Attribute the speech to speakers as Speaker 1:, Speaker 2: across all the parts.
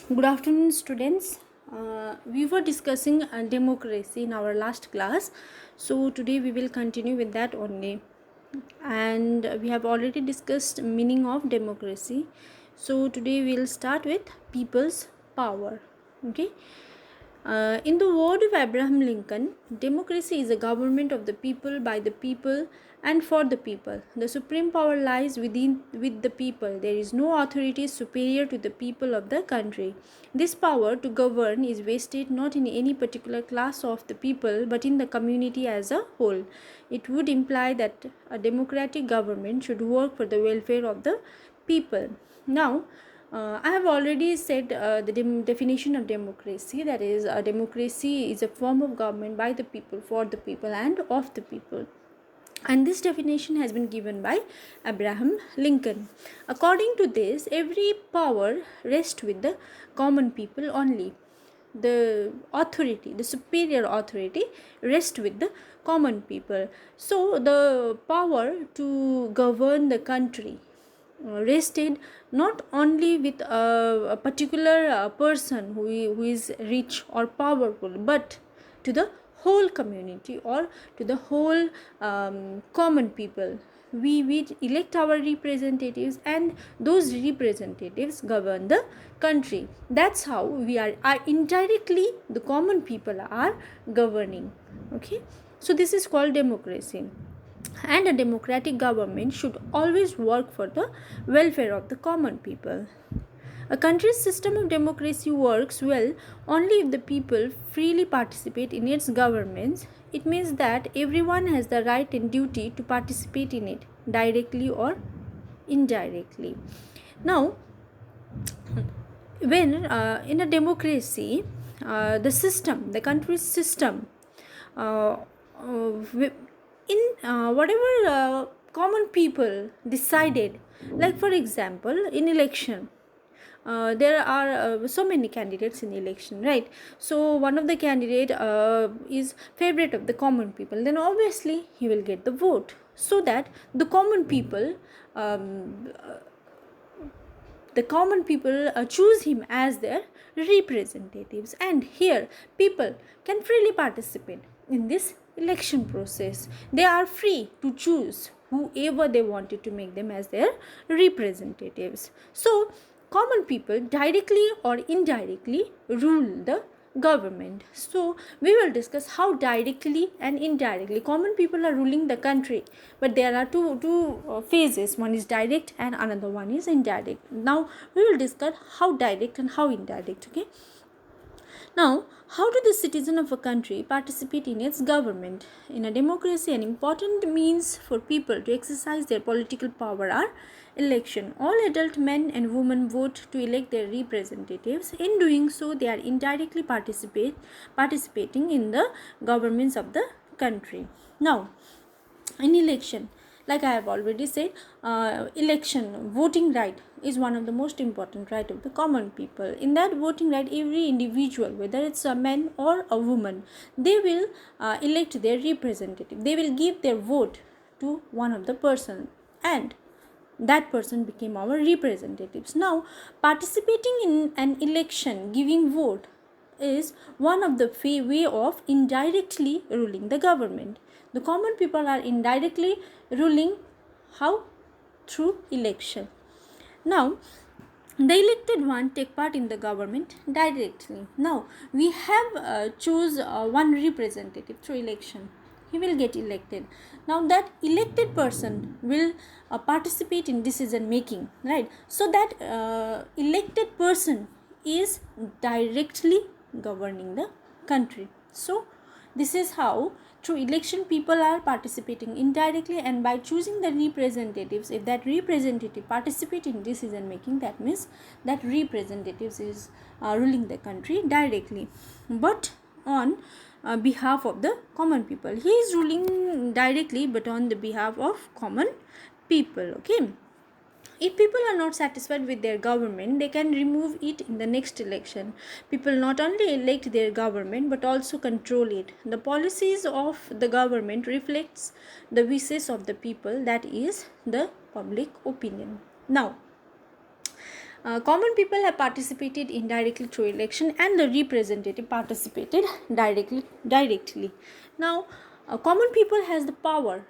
Speaker 1: Good afternoon, students. We were discussing democracy in our last class, so today we will continue with that only. And we have already discussed meaning of democracy. So today we will start with people's power. Okay. In the word of Abraham Lincoln, democracy is a government of the people, by the people, and for the people. The supreme power lies with the people. There is no authority superior to the people of the country. This power to govern is vested not in any particular class of the people, but in the community as a whole. It would imply that a democratic government should work for the welfare of the people. Now, I have already said the definition of democracy, that is, democracy is a form of government by the people, for the people, and of the people. And this definition has been given by Abraham Lincoln. According to this, every power rests with the common people only. The authority, the superior authority, rests with the common people. So, the power to govern the country rested not only with a particular person who is rich or powerful, but to the whole community or to the whole common people. We elect our representatives, and those representatives govern the country. That's how we are indirectly, the common people are governing. Okay, so this is called democracy. And a democratic government should always work for the welfare of the common people. A country's system of democracy works well only if the people freely participate in its governments. It means that everyone has the right and duty to participate in it, directly or indirectly. Now, when in a democracy, the country's system, uh, in whatever common people decided, like for example in election, there are so many candidates in election, right? So one of the candidate is favorite of the common people, then obviously he will get the vote, so that the common people choose him as their representatives. And here people can freely participate in this election process. They are free to choose whoever they wanted to make them as their representatives. So common people directly or indirectly rule the government. So we will discuss how directly and indirectly common people are ruling the country. But there are two phases. One is direct and another one is indirect. Now we will discuss how direct and how indirect. Okay, now, how do the citizens of a country participate in its government? In a democracy, an important means for people to exercise their political power are election. All adult men and women vote to elect their representatives. In doing so, they are indirectly participating in the governments of the country. Now, in election, like I have already said, election voting right is one of the most important right of the common people. In that voting right, every individual, whether it's a man or a woman, they will elect their representative. They will give their vote to one of the person, and that person became our representatives. Now, participating in an election, giving vote, is one of the way of indirectly ruling the government. The common people are indirectly ruling. How? Through election. Now, the elected one take part in the government directly. Now we have choose one representative through election. He will get elected. Now that elected person will participate in decision making, right? So that elected person is directly governing the country. So this is how through election people are participating indirectly, and by choosing the representatives, if that representative participate in decision making, that means that representatives is ruling the country directly, but on behalf of the common people. He is ruling directly but on the behalf of common people. Okay, if people are not satisfied with their government, they can remove it in the next election. People not only elect their government but also control it. The policies of the government reflects the wishes of the people, that is the public opinion. Now, Common people have participated indirectly through election, and the representative participated directly. Now, common people has the power,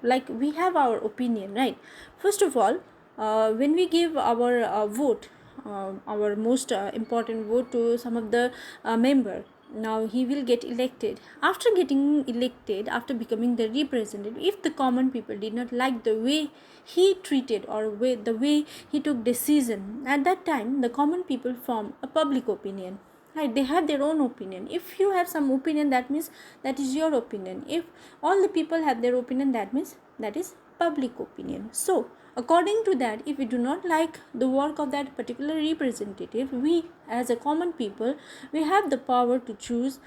Speaker 1: like we have our opinion, right? First of all, when we give our vote, our most important vote to some of the member, now he will get elected. After getting elected, after becoming the representative, if the common people did not like the way he treated or the way he took decision, at that time the common people form a public opinion, right? They have their own opinion. If you have some opinion, that means that is your opinion. If all the people have their opinion, that means that is public opinion. So according to that, if we do not like the work of that particular representative, we as a common people, we have the power to choose,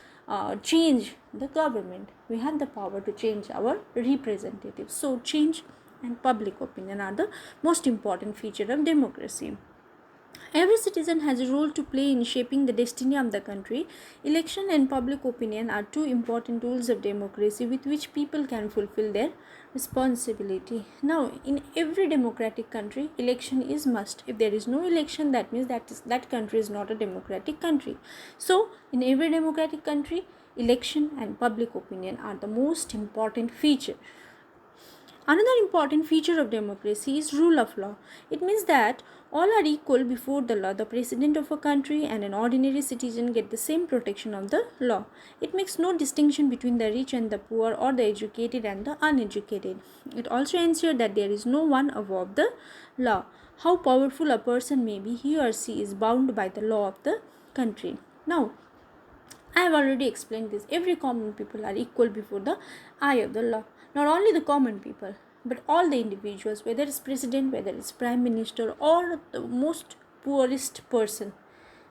Speaker 1: change the government. We have the power to change our representatives. So change and public opinion are the most important feature of democracy. Every citizen has a role to play in shaping the destiny of the country. Election and public opinion are two important tools of democracy with which people can fulfill their responsibility. Now, in every democratic country, election is must. If there is no election, that means that country is not a democratic country. So, in every democratic country, election and public opinion are the most important feature. Another important feature of democracy is rule of law. It means that all are equal before the law. The president of a country and an ordinary citizen get the same protection of the law. It makes no distinction between the rich and the poor or the educated and the uneducated. It also ensures that there is no one above the law. How powerful a person may be, he or she is bound by the law of the country. Now, I have already explained this. Every common people are equal before the eye of the law. Not only the common people, but all the individuals, whether it's president, whether it's prime minister, or the most poorest person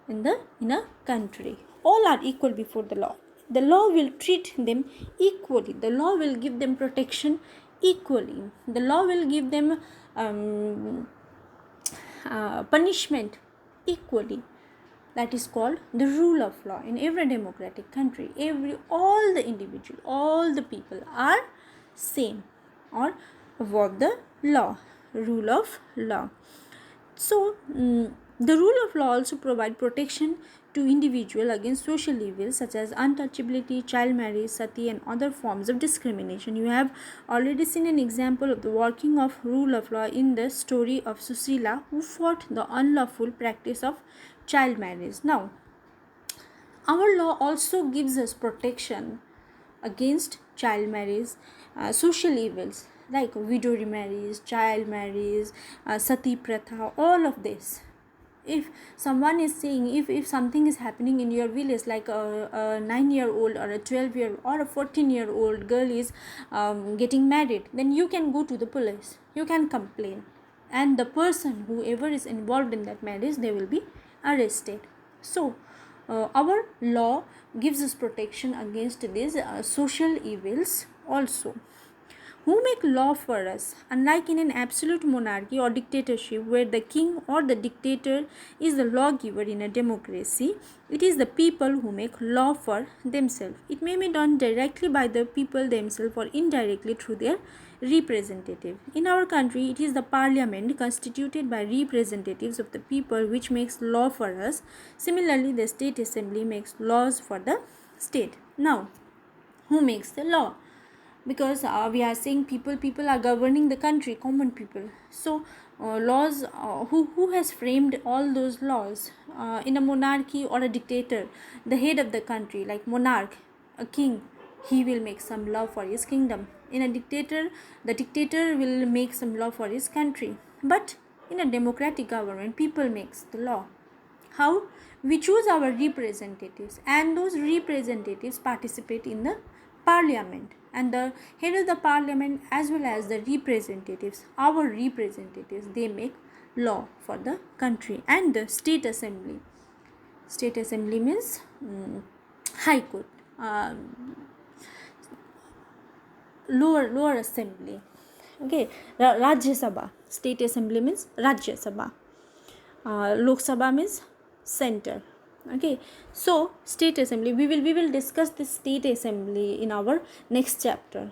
Speaker 1: in a country. All are equal before the law. The law will treat them equally. The law will give them protection equally. The law will give them punishment equally. That is called the rule of law. In every democratic country, all the individual, all the people are same or above the law, rule of law. So the rule of law also provide protection to individual against social evils such as untouchability, child marriage, sati, and other forms of discrimination. You have already seen an example of the working of rule of law in the story of Susila, who fought the unlawful practice of child marriage. Now, our law also gives us protection against child marriage, social evils like widow remarriage, child marriage, sati pratha, all of this. If someone is saying, if something is happening in your village, like a 9-year-old or a 12-year or a 14-year-old girl is getting married, then you can go to the police, you can complain, and the person whoever is involved in that marriage, they will be arrested. So our law gives us protection against these social evils also. Who make law for us? Unlike in an absolute monarchy or dictatorship where the king or the dictator is the lawgiver, in a democracy, it is the people who make law for themselves. It may be done directly by the people themselves or indirectly through their representative. In our country, it is the parliament constituted by representatives of the people which makes law for us. Similarly, the state assembly makes laws for the state. Now, who makes the law? Because we are saying people are governing the country, common people. So laws, who has framed all those laws? In a monarchy or a dictator, the head of the country, like monarch, a king, he will make some law for his kingdom. In a dictator, the dictator will make some law for his country. But in a democratic government, people makes the law. How? We choose our representatives, and those representatives participate in the parliament, and the head of the parliament as well as the representatives, our representatives, they make law for the country. And the state assembly means high court, lower assembly. Okay, Rajya Sabha. State assembly means Rajya Sabha. Lok Sabha means center. Okay, so state assembly, we will discuss this state assembly in our next chapter.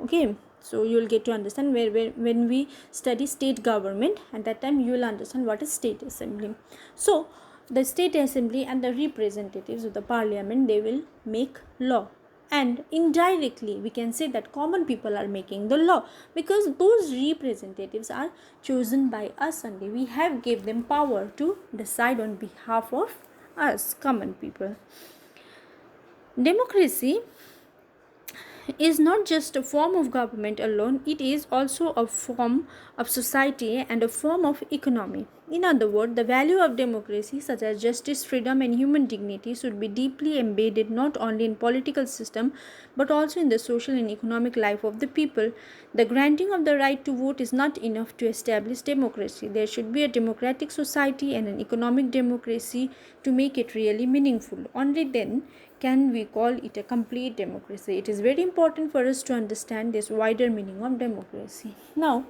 Speaker 1: Okay, So you will get to understand when we study state government, at that time you will understand what is state assembly. So the state assembly and the representatives of the parliament, they will make law, and indirectly we can say that common people are making the law, because those representatives are chosen by us only. We have gave them power to decide on behalf of us common people. Democracy is not just a form of government alone, it is also a form of society and a form of economy. In other words, the value of democracy, such as justice, freedom, and human dignity, should be deeply embedded not only in political system but also in the social and economic life of the people. The granting of the right to vote is not enough to establish democracy. There should be a democratic society and an economic democracy to make it really meaningful. Only then can we call it a complete democracy. It is very important for us to understand this wider meaning of democracy. Now,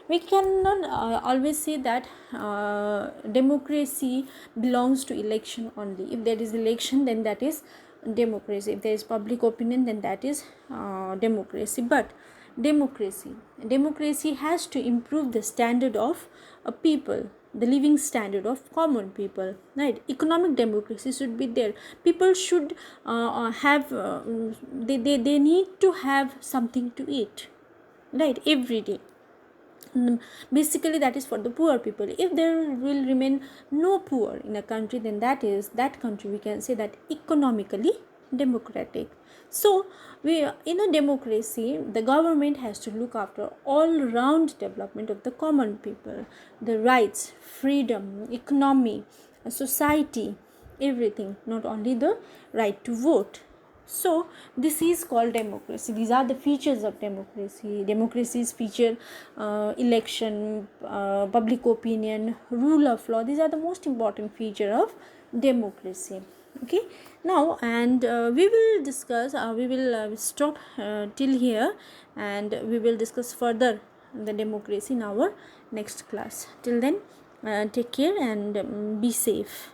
Speaker 1: we cannot always say that democracy belongs to election only. If there is election, then that is democracy. If there is public opinion, then that is democracy. But democracy has to improve the standard of a people, the living standard of common people, right? Economic democracy should be there. People should have they need to have something to eat, right, every day. Basically that is for the poor people. If there will remain no poor in a country, then that country, we can say that economically democratic. So we, in a democracy, the government has to look after all round development of the common people, the rights, freedom, economy, society, everything, not only the right to vote. So this is called democracy. These are the features of democracy. Democracies feature election, public opinion, rule of law. These are the most important feature of democracy. Okay, now, and we will discuss, we will stop till here, and we will discuss further the democracy in our next class. Till then, take care and be safe.